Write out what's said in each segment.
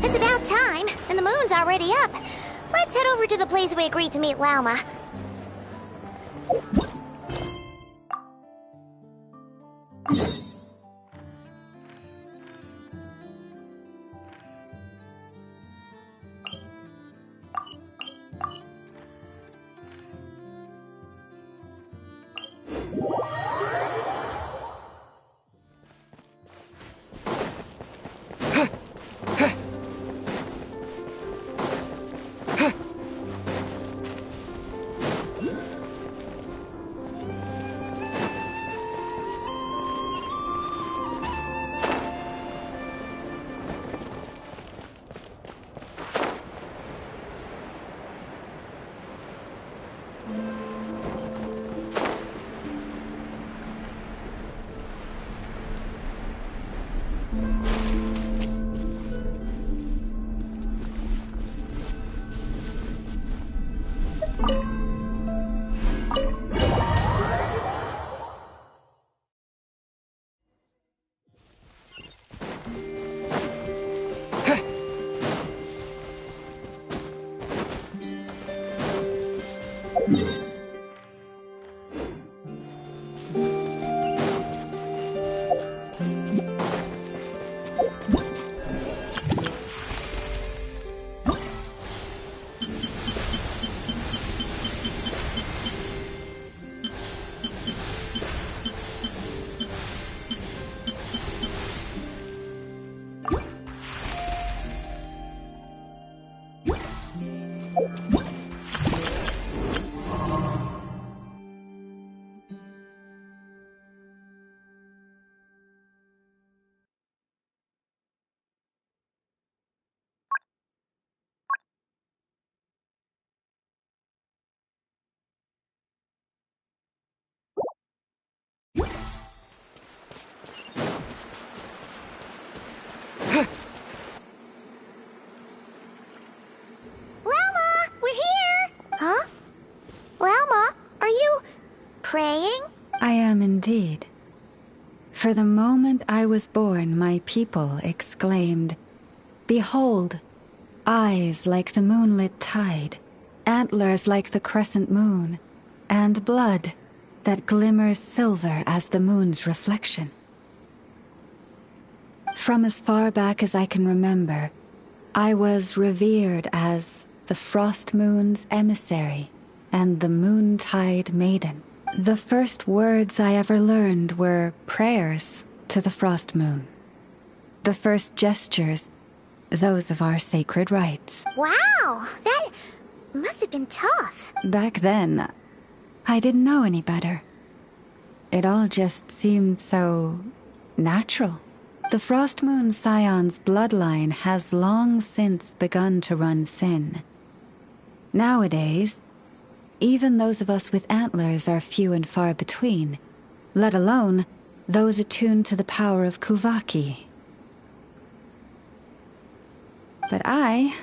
It's about time, and the moon's already up. Let's head over to the place we agreed to meet Lauma. Praying? I am indeed. For the moment I was born, my people exclaimed, "Behold, eyes like the moonlit tide, antlers like the crescent moon, and blood that glimmers silver as the moon's reflection." From as far back as I can remember, I was revered as the Frost Moon's emissary and the Moontide Maiden. The first words I ever learned were prayers to the Frost Moon. The first gestures, those of our sacred rites. Wow, that must have been tough. Back then, I didn't know any better. It all just seemed so natural. The Frost Moon Scion's bloodline has long since begun to run thin. Nowadays, even those of us with antlers are few and far between, let alone those attuned to the power of Kuvaki. But I...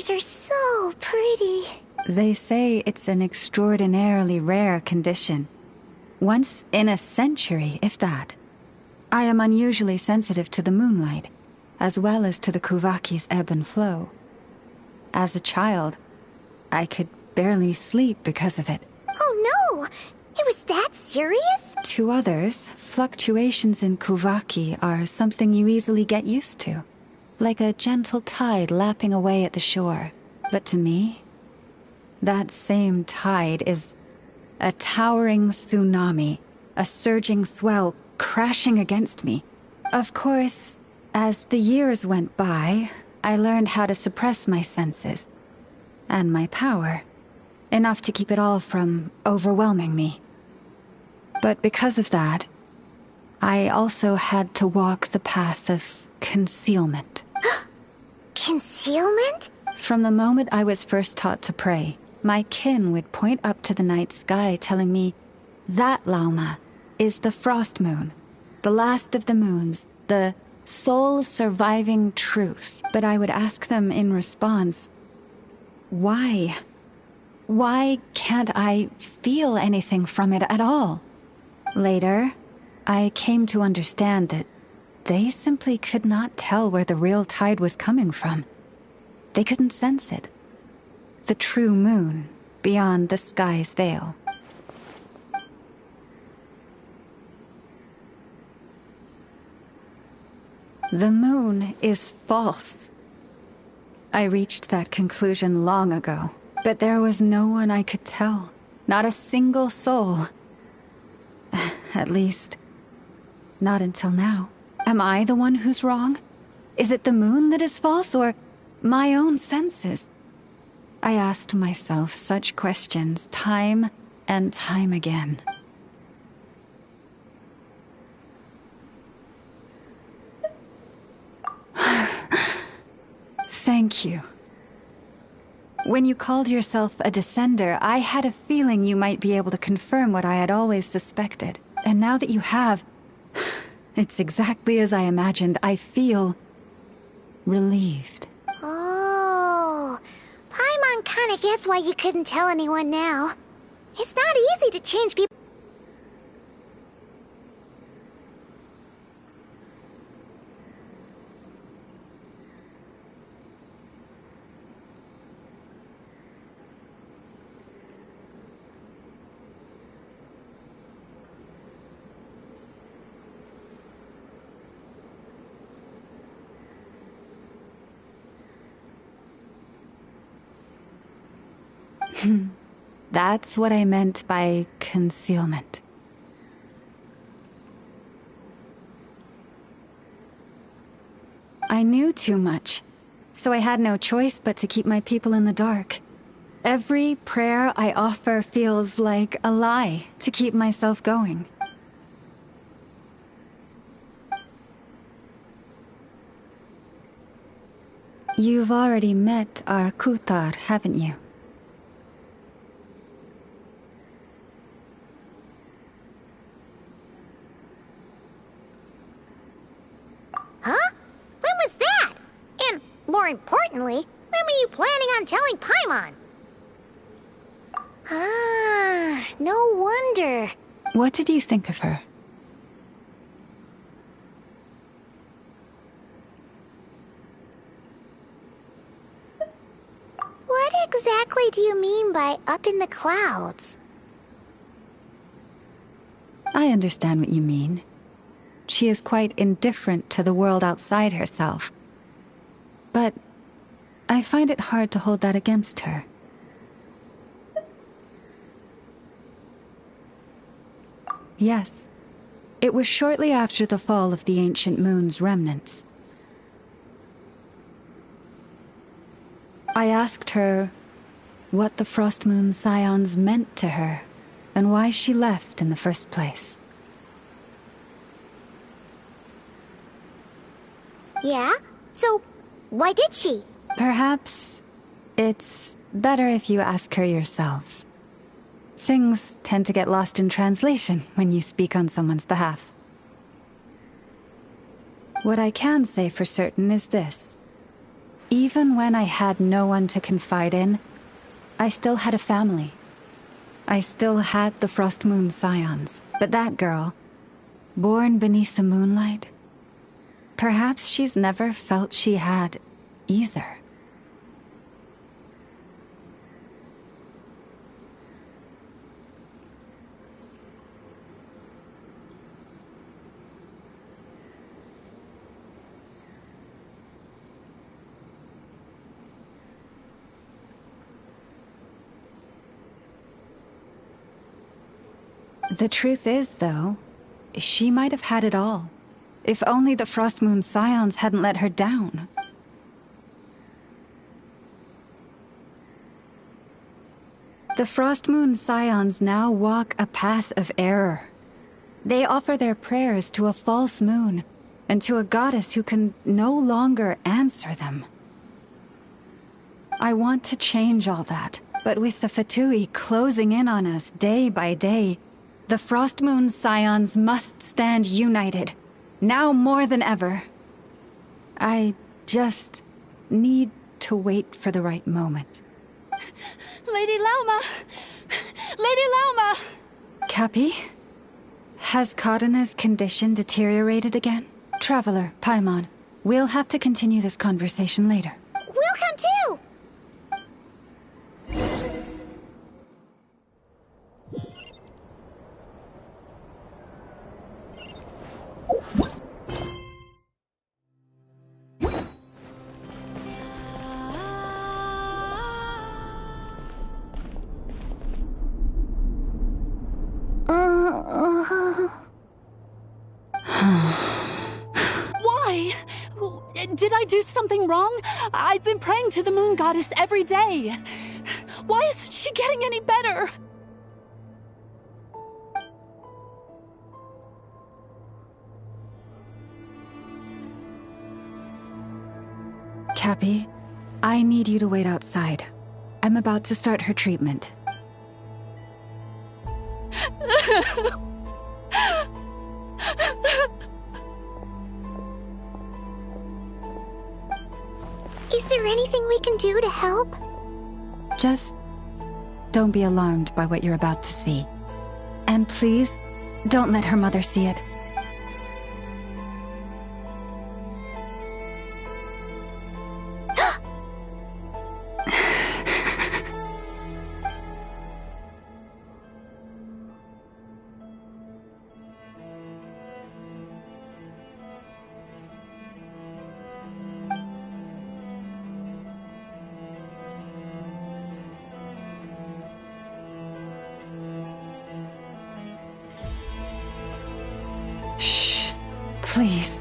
Are so pretty. They say it's an extraordinarily rare condition. Once in a century, if that. I am unusually sensitive to the moonlight, as well as to the Kuvaki's ebb and flow. As a child, I could barely sleep because of it. Oh no! It was that serious? To others, fluctuations in Kuvaki are something you easily get used to. Like a gentle tide lapping away at the shore. But to me, that same tide is a towering tsunami, a surging swell crashing against me. Of course, as the years went by, I learned how to suppress my senses and my power, enough to keep it all from overwhelming me. But because of that, I also had to walk the path of concealment. Concealment? From the moment I was first taught to pray, my kin would point up to the night sky telling me, that Lauma is the frost moon, the last of the moons, the sole surviving truth. But I would ask them in response, why? Why can't I feel anything from it at all? Later, I came to understand that they simply could not tell where the real tide was coming from. They couldn't sense it. The true moon beyond the sky's veil. The moon is false. I reached that conclusion long ago, but there was no one I could tell. Not a single soul. At least, not until now. Am I the one who's wrong? Is it the moon that is false, or my own senses? I asked myself such questions time and time again. Thank you. When you called yourself a descender, I had a feeling you might be able to confirm what I had always suspected. And now that you have, it's exactly as I imagined. I feel relieved. Oh, Paimon kinda gets why you couldn't tell anyone now. It's not easy to change people. That's what I meant by concealment. I knew too much, so I had no choice but to keep my people in the dark. Every prayer I offer feels like a lie to keep myself going. You've already met our Kutar, haven't you? Huh? When was that? And, more importantly, when were you planning on telling Paimon? Ah, no wonder. What did you think of her? What exactly do you mean by up in the clouds? I understand what you mean. She is quite indifferent to the world outside herself. But I find it hard to hold that against her. Yes, it was shortly after the fall of the ancient moon's remnants. I asked her what the Frost Moon Scions meant to her, and why she left in the first place. Yeah? So, why did she? Perhaps it's better if you ask her yourself. Things tend to get lost in translation when you speak on someone's behalf. What I can say for certain is this. Even when I had no one to confide in, I still had a family. I still had the Frost Moon Scions. But that girl, born beneath the moonlight, perhaps she's never felt she had either. The truth is, though, she might have had it all. If only the Frost Moon Scions hadn't let her down. The Frost Moon Scions now walk a path of error. They offer their prayers to a false moon, and to a goddess who can no longer answer them. I want to change all that, but with the Fatui closing in on us day by day, the Frostmoon Scions must stand united, now more than ever. I just need to wait for the right moment. Lady Lauma! Lady Lauma! Cappy? Has Karina's condition deteriorated again? Traveler, Paimon, we'll have to continue this conversation later. We'll come too! Why? Did I do something wrong? I've been praying to the moon goddess every day. Why isn't she getting any better? Cappy, I need you to wait outside. I'm about to start her treatment. Is there anything we can do to help? Just don't be alarmed by what you're about to see. And please, don't let her mother see it. Shh. Please.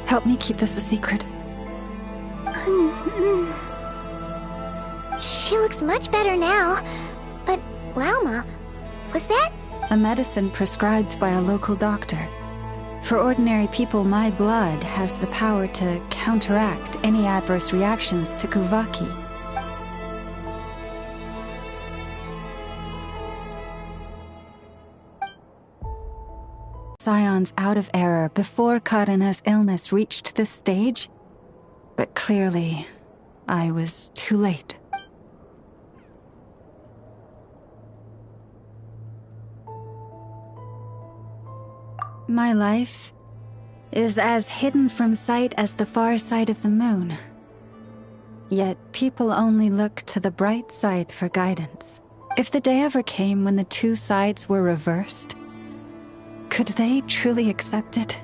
Help me keep this a secret. She looks much better now. But, Lauma, was that? A medicine prescribed by a local doctor. For ordinary people, my blood has the power to counteract any adverse reactions to Kuvaki. Scions out of error before Karina's illness reached this stage, but clearly, I was too late. My life is as hidden from sight as the far side of the moon. Yet people only look to the bright side for guidance. If the day ever came when the two sides were reversed, could they truly accept it?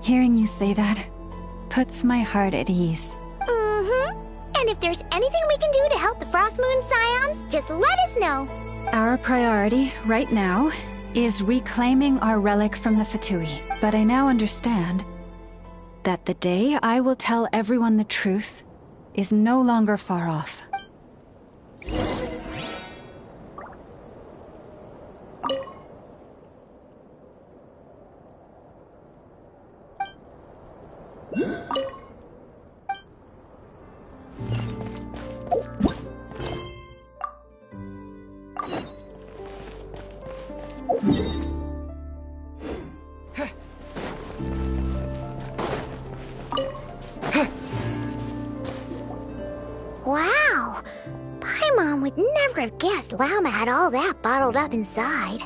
Hearing you say that puts my heart at ease. And if there's anything we can do to help the Frostmoon Scions, just let us know. Our priority, right now, is reclaiming our relic from the Fatui. But I now understand that the day I will tell everyone the truth is no longer far off. Wow! Paimon would never have guessed Lauma had all that bottled up inside.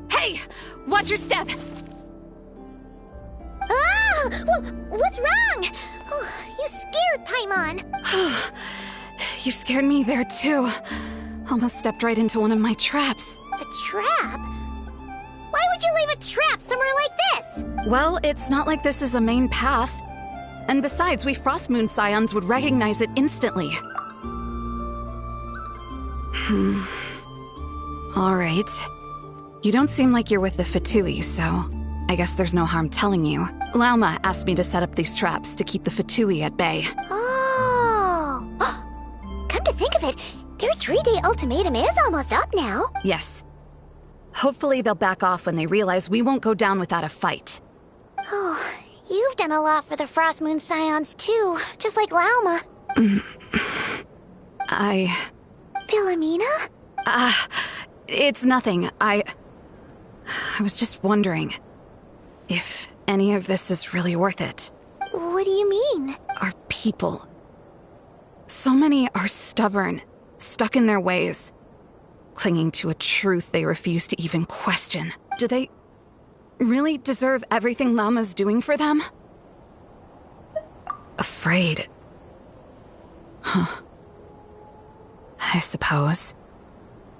Hey! Watch your step! Ah! What's wrong? Oh, you scared Paimon. You scared me there too. Almost stepped right into one of my traps. A trap? Why would you leave a trap somewhere like this? Well, it's not like this is a main path. And besides, we Frostmoon Scions would recognize it instantly. Alright. You don't seem like you're with the Fatui, so I guess there's no harm telling you. Lauma asked me to set up these traps to keep the Fatui at bay. Oh! Come to think of it, their 3-day ultimatum is almost up now. Yes. Hopefully they'll back off when they realize we won't go down without a fight. Oh, you've done a lot for the Frost Moon Scions too, just like Lauma. Philomena? It's nothing. I was just wondering if any of this is really worth it. What do you mean? Our people. So many are stubborn, stuck in their ways, clinging to a truth they refuse to even question. Do they really deserve everything Lauma's doing for them? Afraid. Huh. I suppose.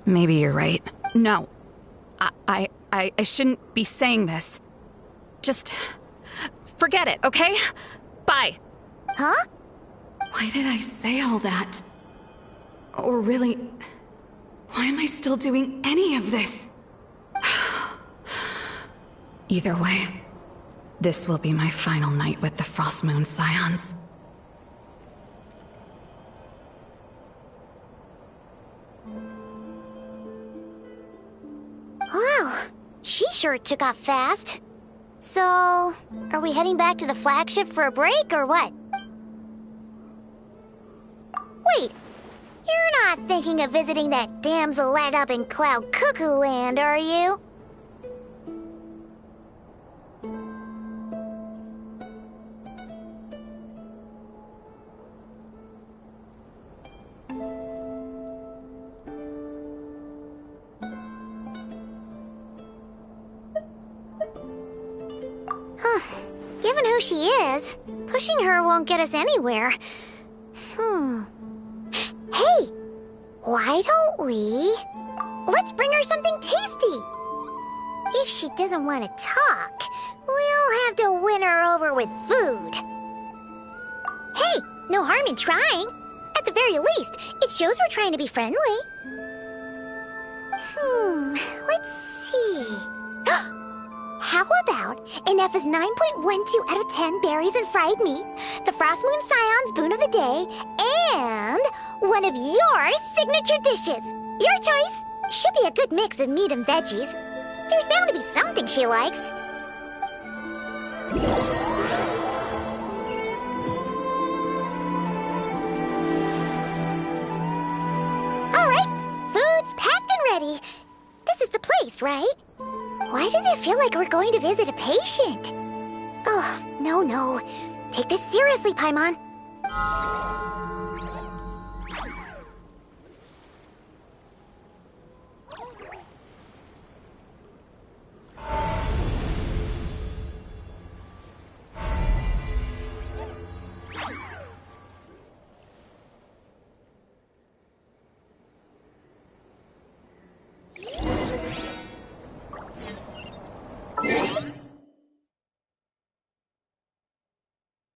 Maybe you're right. No. I shouldn't be saying this. Just forget it, okay? Bye. Huh? Why did I say all that? Or really, why am I still doing any of this? Either way, this will be my final night with the Frost Moon Scions. Wow, she sure took off fast. So, are we heading back to the flagship for a break, or what? Wait, you're not thinking of visiting that damselette up in Cloud Cuckoo Land, are you? Given who she is, pushing her won't get us anywhere. Hey! Why don't we... Let's bring her something tasty! If she doesn't want to talk, we'll have to win her over with food. Hey! No harm in trying. At the very least, it shows we're trying to be friendly. Let's see... How about an F's 9.12 out of 10 berries and fried meat, the Frost Moon Scion's boon of the day, and one of your signature dishes? Your choice. Should be a good mix of meat and veggies. There's bound to be something she likes. All right, food's packed and ready. This is the place, right? Why does it feel like we're going to visit a patient? Oh, no. Take this seriously, Paimon.